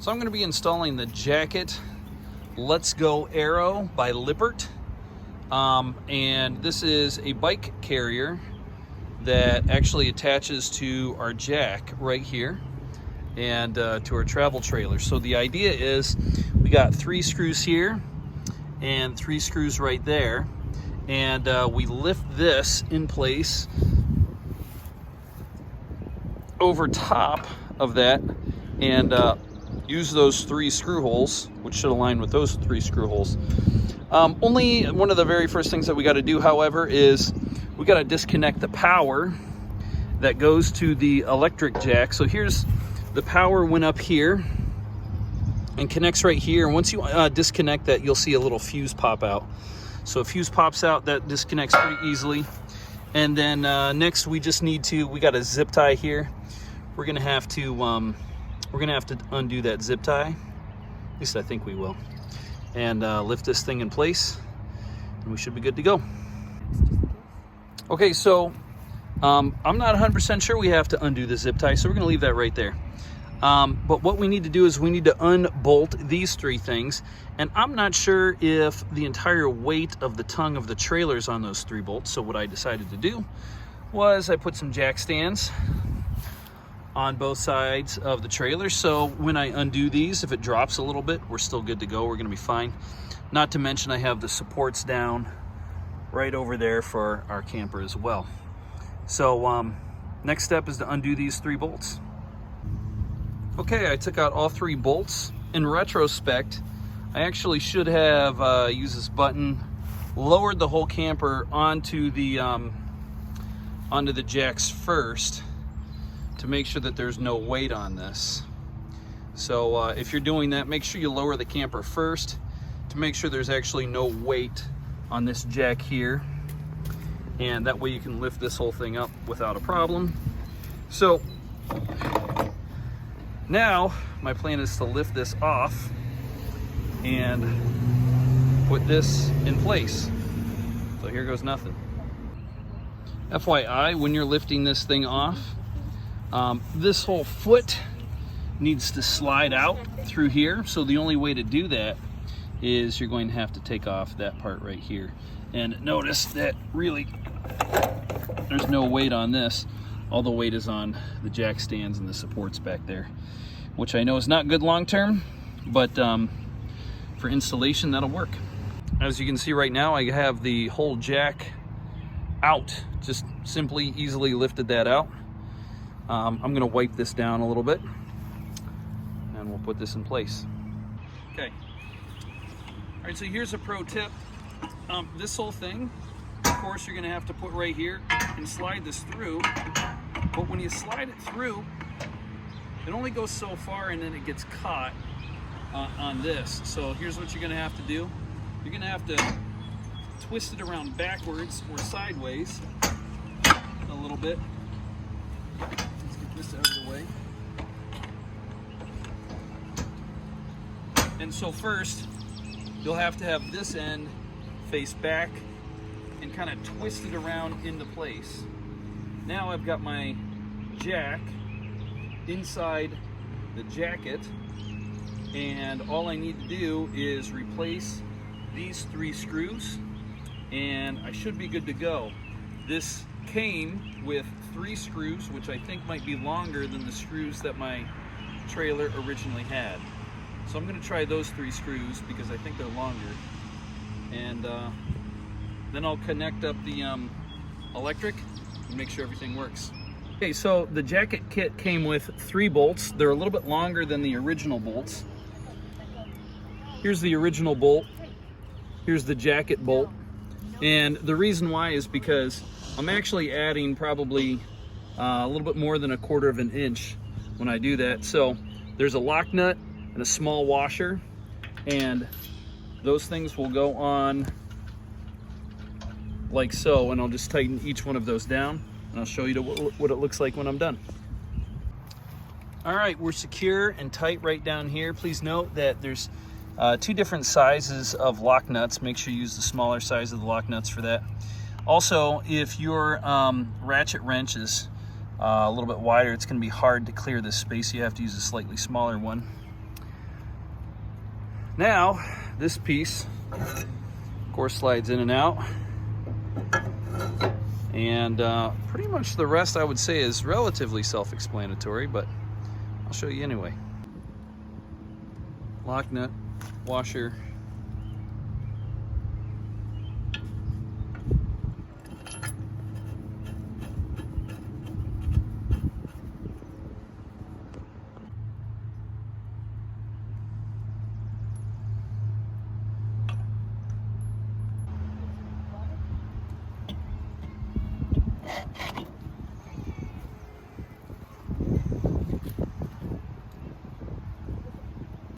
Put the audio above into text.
So I'm going to be installing the Jacket Let's Go Arrow by Lippert. And this is a bike carrier that actually attaches to our jack right here and to our travel trailer. So the idea is we got 3 screws here and 3 screws right there, and we lift this in place over top of that and use those 3 screw holes, which should align with those 3 screw holes. Only one of the very first things that we got to do, however, is we got to disconnect the power that goes to the electric jack. So here's the power went up here and connects right here. And once you disconnect that, you'll see a little fuse pop out. So a fuse pops out, that disconnects pretty easily. And then next we just need to, we got a zip tie here. We're gonna have to undo that zip tie. At least I think we will. And lift this thing in place, and we should be good to go. Okay, so I'm not 100% sure we have to undo the zip tie, so we're gonna leave that right there. But what we need to do is we need to unbolt these 3 things, and I'm not sure if the entire weight of the tongue of the trailer is on those 3 bolts. So what I decided to do was I put some jack stands on both sides of the trailer, so when I undo these, if it drops a little bit, we're still good to go. We're gonna be fine. Not to mention I have the supports down right over there for our camper as well. So next step is to undo these 3 bolts. Okay, I took out all 3 bolts. In retrospect, I actually should have used this button, lowered the whole camper onto the jacks first to make sure that there's no weight on this. So if you're doing that, make sure you lower the camper first to make sure there's actually no weight on this jack here. And that way you can lift this whole thing up without a problem. So now my plan is to lift this off and put this in place. So here goes nothing. FYI, when you're lifting this thing off, this whole foot needs to slide out through here. So the only way to do that is you're going to have to take off that part right here. And notice that really there's no weight on this. All the weight is on the jack stands and the supports back there, which I know is not good long term, but for installation that'll work. As you can see right now, I have the whole jack out. Just simply easily lifted that out. I'm gonna wipe this down a little bit and we'll put this in place. Okay. All right, so here's a pro tip. This whole thing, of course, you're gonna have to put right here and slide this through. But when you slide it through, it only goes so far and then it gets caught on this. So here's what you're gonna have to do. You're gonna have to twist it around backwards or sideways a little bit. Let's get this out of the way. And so first, you'll have to have this end face back and kind of twist it around into place. Now I've got my jack inside the jacket, and all I need to do is replace these 3 screws and I should be good to go. This came with 3 screws, which I think might be longer than the screws that my trailer originally had. So I'm going to try those 3 screws because I think they're longer, and then I'll connect up the electric and make sure everything works. Okay, so the jacket kit came with 3 bolts. They're a little bit longer than the original bolts. Here's the original bolt. Here's the jacket bolt. And the reason why is because I'm actually adding probably a little bit more than 1/4 of an inch when I do that. So there's a lock nut and a small washer, and those things will go on like so, and I'll just tighten each one of those down and I'll show you what it looks like when I'm done. All right, we're secure and tight right down here. Please note that there's 2 different sizes of lock nuts. Make sure you use the smaller size of the lock nuts for that. Also, if your ratchet wrench is a little bit wider, it's going to be hard to clear this space. You have to use a slightly smaller one. Now, this piece, of course, slides in and out. And pretty much the rest, I would say, is relatively self-explanatory, but I'll show you anyway. Lock nut, washer.